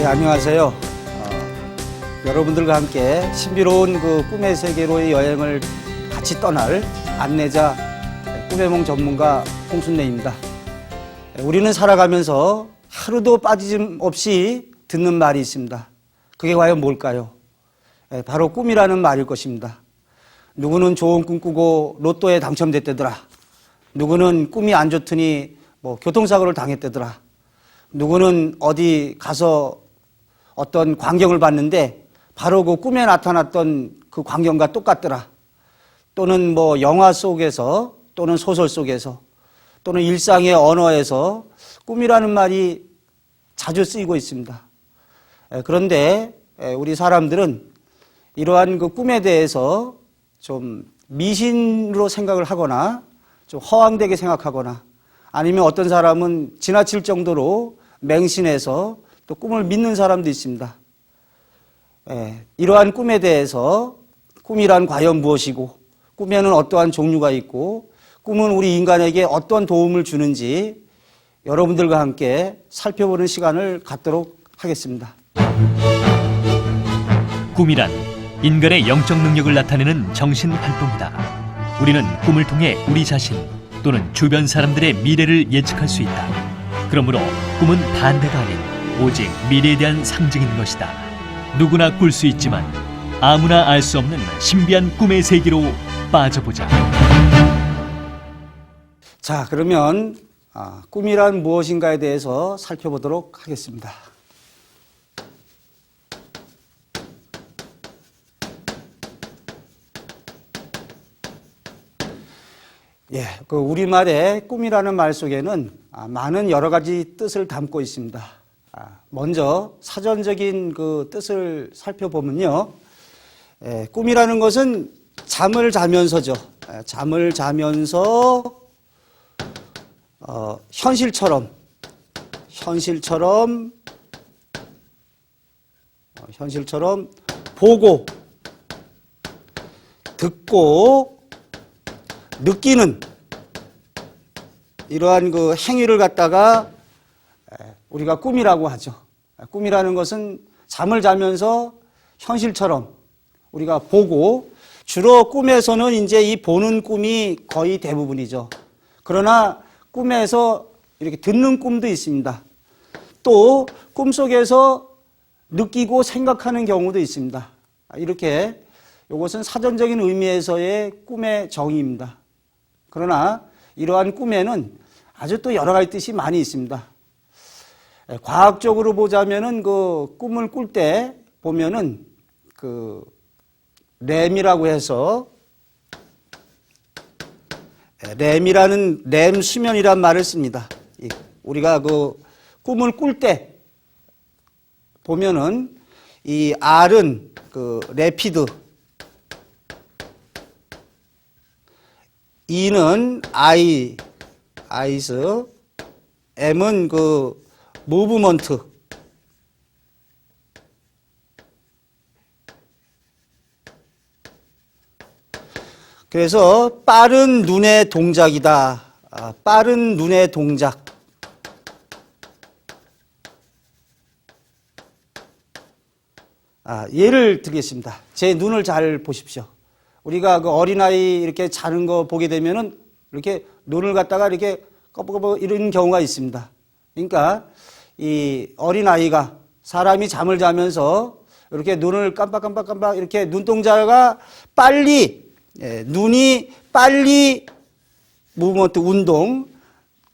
안녕하세요. 여러분들과 함께 신비로운 그 꿈의 세계로의 여행을 같이 떠날 안내자 꿈의 몽 전문가 홍순례입니다. 우리는 살아가면서 하루도 빠짐없이 듣는 말이 있습니다. 그게 과연 뭘까요? 바로 꿈이라는 말일 것입니다. 누구는 좋은 꿈 꾸고 로또에 당첨됐대더라. 누구는 꿈이 안 좋더니 교통사고를 당했대더라. 누구는 어디 가서 어떤 광경을 봤는데 바로 그 꿈에 나타났던 그 광경과 똑같더라. 또는 영화 속에서 또는 소설 속에서 또는 일상의 언어에서 꿈이라는 말이 자주 쓰이고 있습니다. 그런데 우리 사람들은 이러한 그 꿈에 대해서 좀 미신으로 생각을 하거나 좀 허황되게 생각하거나 아니면 어떤 사람은 지나칠 정도로 맹신해서 또 꿈을 믿는 사람도 있습니다. 이러한 꿈에 대해서 꿈이란 과연 무엇이고 꿈에는 어떠한 종류가 있고 꿈은 우리 인간에게 어떤 도움을 주는지 여러분들과 함께 살펴보는 시간을 갖도록 하겠습니다. 꿈이란 인간의 영적 능력을 나타내는 정신 활동이다. 우리는 꿈을 통해 우리 자신 또는 주변 사람들의 미래를 예측할 수 있다. 그러므로 꿈은 반대가 아닌 오직 미래에 대한 상징인 것이다. 누구나 꿀 수 있지만 아무나 알 수 없는 신비한 꿈의 세계로 빠져보자. 자, 그러면 꿈이란 무엇인가에 대해서 살펴보도록 하겠습니다. 그 우리말의 꿈이라는 말 속에는 많은 여러 가지 뜻을 담고 있습니다. 먼저 사전적인 그 뜻을 살펴보면요. 꿈이라는 것은 잠을 자면서죠. 잠을 자면서 현실처럼 보고 듣고 느끼는 이러한 그 행위를 갖다가 우리가 꿈이라고 하죠. 꿈이라는 것은 잠을 자면서 현실처럼 우리가 보고 주로 꿈에서는 이제 이 보는 꿈이 거의 대부분이죠. 그러나 꿈에서 이렇게 듣는 꿈도 있습니다. 또 꿈속에서 느끼고 생각하는 경우도 있습니다. 이렇게 이것은 사전적인 의미에서의 꿈의 정의입니다. 그러나 이러한 꿈에는 아주 또 여러 가지 뜻이 많이 있습니다. 과학적으로 보자면은 그 꿈을 꿀 때 보면은 그 렘이라고 해서 렘 수면이란 말을 씁니다. 우리가 그 꿈을 꿀 때 보면은 이 R은 그 레피드, E는 아이스, M은 그 무브먼트. 그래서 빠른 눈의 동작이다. 빠른 눈의 동작. 예를 들겠습니다. 제 눈을 잘 보십시오. 우리가 그 어린아이 이렇게 자는 거 보게 되면은 이렇게 눈을 갖다가 이렇게 꺼벅꺼벅 이런 경우가 있습니다. 그러니까 이 어린아이가 사람이 잠을 자면서 이렇게 눈을 깜빡깜빡깜빡 이렇게 눈동자가 빨리 눈이 빨리 무브먼트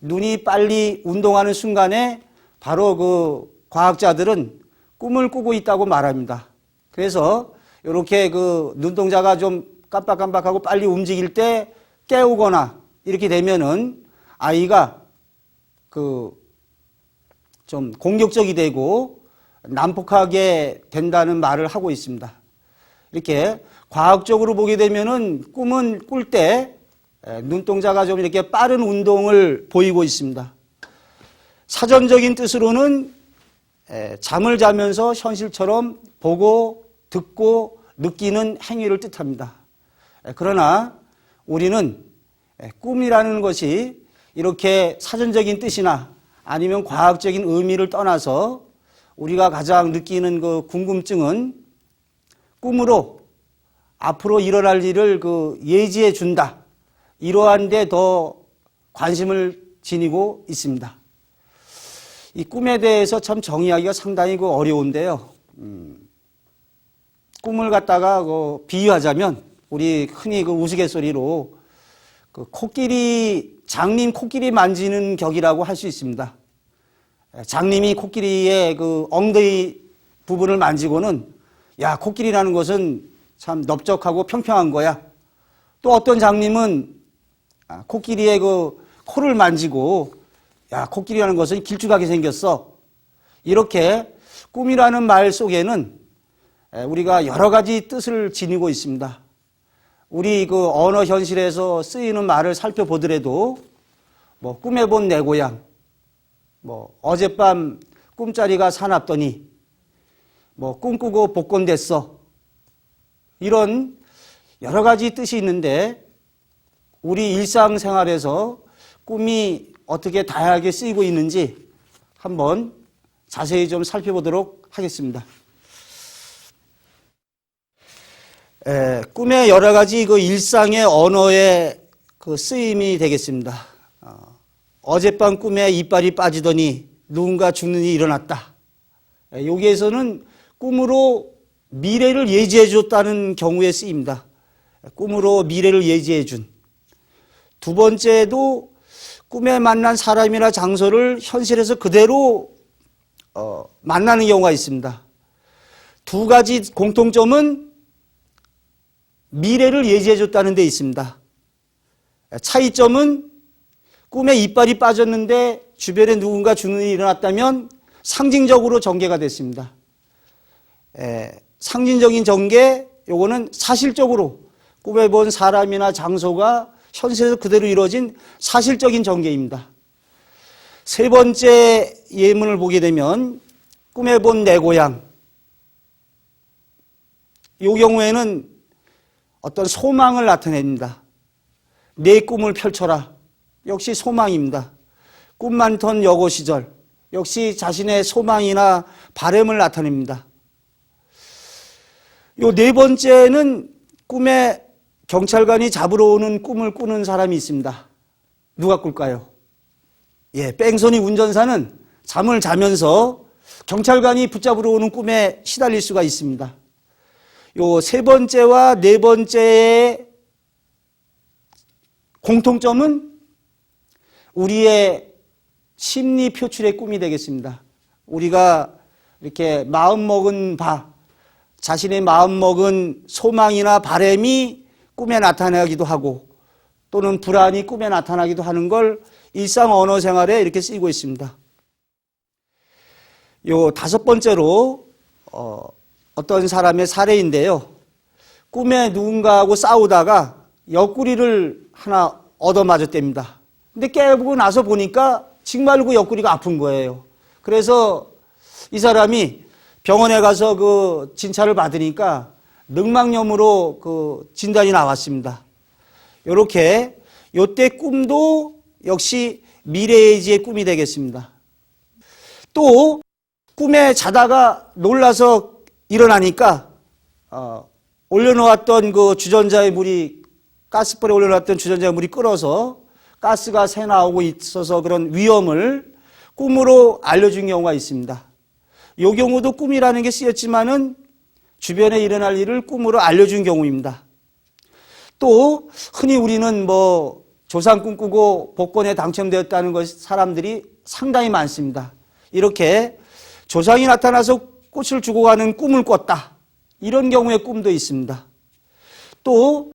눈이 빨리 운동하는 순간에 바로 그 과학자들은 꿈을 꾸고 있다고 말합니다. 그래서 이렇게 그 눈동자가 좀 깜빡깜빡하고 빨리 움직일 때 깨우거나 이렇게 되면은 아이가 그 좀 공격적이 되고 난폭하게 된다는 말을 하고 있습니다. 이렇게 과학적으로 보게 되면은 꿈은 꿀 때 눈동자가 좀 이렇게 빠른 운동을 보이고 있습니다. 사전적인 뜻으로는 잠을 자면서 현실처럼 보고 듣고 느끼는 행위를 뜻합니다. 그러나 우리는 꿈이라는 것이 이렇게 사전적인 뜻이나 아니면 과학적인 의미를 떠나서 우리가 가장 느끼는 그 궁금증은 꿈으로 앞으로 일어날 일을 예지해 준다. 이러한 데 더 관심을 지니고 있습니다. 이 꿈에 대해서 참 정의하기가 상당히 어려운데요. 꿈을 갖다가 비유하자면 우리 흔히 우스갯소리로 장님 코끼리 만지는 격이라고 할 수 있습니다. 장님이 코끼리의 엉덩이 부분을 만지고는 야, 코끼리라는 것은 참 넓적하고 평평한 거야. 또 어떤 장님은 코끼리의 코를 만지고 야, 코끼리라는 것은 길쭉하게 생겼어. 이렇게 꿈이라는 말 속에는 우리가 여러 가지 뜻을 지니고 있습니다. 우리 언어 현실에서 쓰이는 말을 살펴보더라도 꿈에 본 내 고향, 어젯밤 꿈자리가 사납더니 꿈꾸고 복권됐어. 이런 여러 가지 뜻이 있는데 우리 일상생활에서 꿈이 어떻게 다양하게 쓰이고 있는지 한번 자세히 좀 살펴보도록 하겠습니다. 꿈의 여러 가지 일상의 언어의 쓰임이 되겠습니다. 어젯밤 꿈에 이빨이 빠지더니 누군가 죽는 일이 일어났다. 여기에서는 꿈으로 미래를 예지해 줬다는 경우에 쓰입니다. 꿈으로 미래를 예지해 준. 두 번째도 꿈에 만난 사람이나 장소를 현실에서 그대로 만나는 경우가 있습니다. 두 가지 공통점은 미래를 예지해 줬다는 데 있습니다. 차이점은 꿈에 이빨이 빠졌는데 주변에 누군가 죽는 일이 일어났다면 상징적으로 전개가 됐습니다. 상징적인 전개, 요거는 사실적으로 꿈에 본 사람이나 장소가 현실에서 그대로 이루어진 사실적인 전개입니다. 세 번째 예문을 보게 되면 꿈에 본 내 고향. 이 경우에는 어떤 소망을 나타냅니다. 내 꿈을 펼쳐라. 역시 소망입니다. 꿈 많던 여고 시절. 역시 자신의 소망이나 바람을 나타냅니다. 요 네 번째는 꿈에 경찰관이 잡으러 오는 꿈을 꾸는 사람이 있습니다. 누가 꿀까요? 뺑소니 운전사는 잠을 자면서 경찰관이 붙잡으러 오는 꿈에 시달릴 수가 있습니다. 요 세 번째와 네 번째의 공통점은 우리의 심리 표출의 꿈이 되겠습니다. 우리가 이렇게 마음먹은 자신의 마음먹은 소망이나 바람이 꿈에 나타나기도 하고 또는 불안이 꿈에 나타나기도 하는 걸 일상 언어 생활에 이렇게 쓰이고 있습니다. 요 다섯 번째로 어떤 사람의 사례인데요. 꿈에 누군가하고 싸우다가 옆구리를 하나 얻어맞았답니다. 근데 깨보고 나서 보니까 정말로 그 옆구리가 아픈 거예요. 그래서 이 사람이 병원에 가서 진찰을 받으니까 늑막염으로 진단이 나왔습니다. 이렇게 요때 꿈도 역시 미래예지의 꿈이 되겠습니다. 또 꿈에 자다가 놀라서 일어나니까 올려놓았던 주전자의 물이 가스불에 올려놨던 주전자의 물이 끓어서 가스가 새 나오고 있어서 그런 위험을 꿈으로 알려준 경우가 있습니다. 이 경우도 꿈이라는 게 쓰였지만은 주변에 일어날 일을 꿈으로 알려준 경우입니다. 또 흔히 우리는 조상 꿈꾸고 복권에 당첨되었다는 사람들이 상당히 많습니다. 이렇게 조상이 나타나서 꽃을 주고 가는 꿈을 꿨다. 이런 경우의 꿈도 있습니다. 또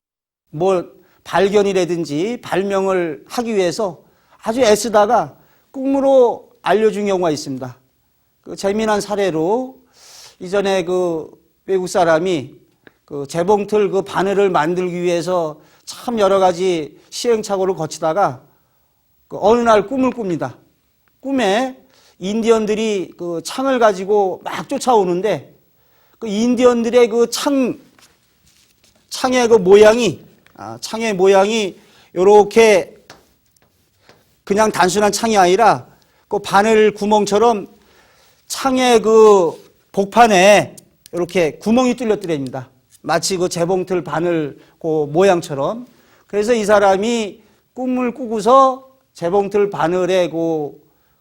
발견이라든지 발명을 하기 위해서 아주 애쓰다가 꿈으로 알려준 경우가 있습니다. 재미난 사례로 이전에 외국 사람이 재봉틀 바늘을 만들기 위해서 참 여러 가지 시행착오를 거치다가 어느 날 꿈을 꿉니다. 꿈에 인디언들이 창을 가지고 막 쫓아오는데 인디언들의 창의 모양이 이렇게 그냥 단순한 창이 아니라 바늘 구멍처럼 창의 그 복판에 이렇게 구멍이 뚫렸더랍니다. 마치 그 재봉틀 바늘 그 모양처럼. 그래서 이 사람이 꿈을 꾸고서 재봉틀 바늘에 그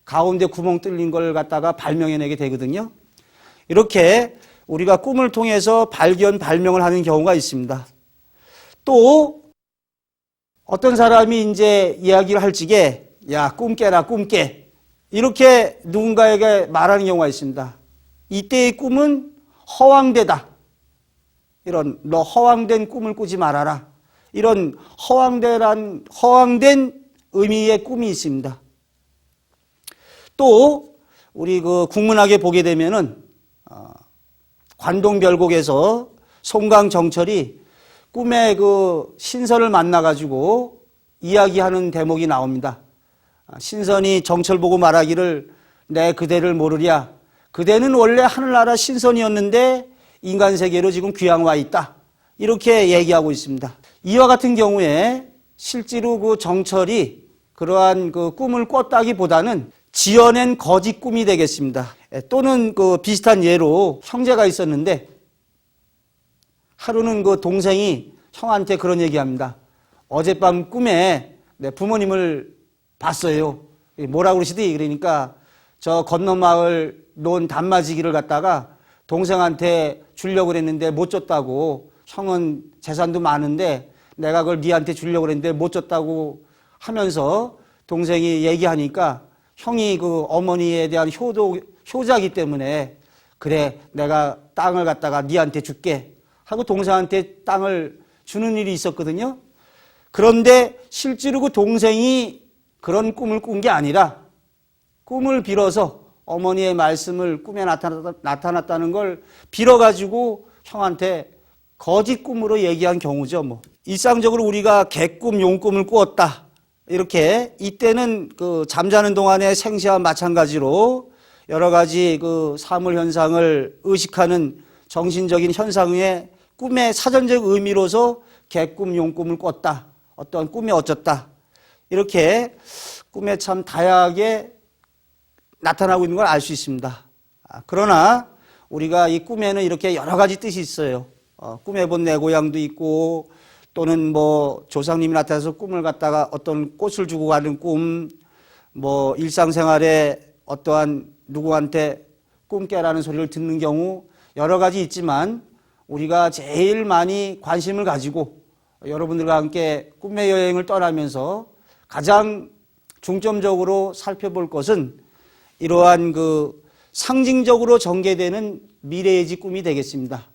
가운데 구멍 뚫린 걸 갖다가 발명해내게 되거든요. 이렇게 우리가 꿈을 통해서 발명을 하는 경우가 있습니다. 또 어떤 사람이 이제 이야기를 할 적에 야, 꿈 깨라, 꿈 깨. 이렇게 누군가에게 말하는 경우가 있습니다. 이때의 꿈은 허황되다. 이런 너 허황된 꿈을 꾸지 말아라. 이런 허황된 의미의 꿈이 있습니다. 또 우리 그 국문학에 보게 되면은 관동별곡에서 송강정철이 꿈에 그 신선을 만나가지고 이야기하는 대목이 나옵니다. 신선이 정철 보고 말하기를 내 그대를 모르랴. 그대는 원래 하늘나라 신선이었는데 인간 세계로 지금 귀양 와 있다. 이렇게 얘기하고 있습니다. 이와 같은 경우에 실제로 그 정철이 그러한 그 꿈을 꿨다기보다는 지어낸 거짓 꿈이 되겠습니다. 또는 그 비슷한 예로 형제가 있었는데 하루는 그 동생이 형한테 그런 얘기합니다. 어젯밤 꿈에 내 부모님을 봤어요. 뭐라고 그러시더니 그러니까 저 건너 마을 논 단마지기를 갖다가 동생한테 주려고 그랬는데 못 줬다고. 형은 재산도 많은데 내가 그걸 니한테 주려고 그랬는데 못 줬다고 하면서 동생이 얘기하니까 형이 그 어머니에 대한 효자기 때문에 그래 내가 땅을 갖다가 니한테 줄게 하고 동생한테 땅을 주는 일이 있었거든요. 그런데 실제로 그 동생이 그런 꿈을 꾼 게 아니라 꿈을 빌어서 어머니의 말씀을 꿈에 나타났다는 걸 빌어가지고 형한테 거짓 꿈으로 얘기한 경우죠. 뭐 일상적으로 우리가 개꿈, 용꿈을 꾸었다. 이렇게 이때는 그 잠자는 동안의 생시와 마찬가지로 여러 가지 그 사물 현상을 의식하는 정신적인 현상의 꿈의 사전적 의미로서 개꿈, 용꿈을 꿨다. 어떤 꿈이 어쩌다. 이렇게 꿈에 참 다양하게 나타나고 있는 걸 알 수 있습니다. 그러나 우리가 이 꿈에는 이렇게 여러 가지 뜻이 있어요. 꿈에 본 내 고향도 있고 또는 뭐 조상님이 나타나서 꿈을 갖다가 어떤 꽃을 주고 가는 꿈, 뭐 일상생활에 어떠한 누구한테 꿈 깨라는 소리를 듣는 경우 여러 가지 있지만 우리가 제일 많이 관심을 가지고 여러분들과 함께 꿈의 여행을 떠나면서 가장 중점적으로 살펴볼 것은 이러한 그 상징적으로 전개되는 미래의지 꿈이 되겠습니다.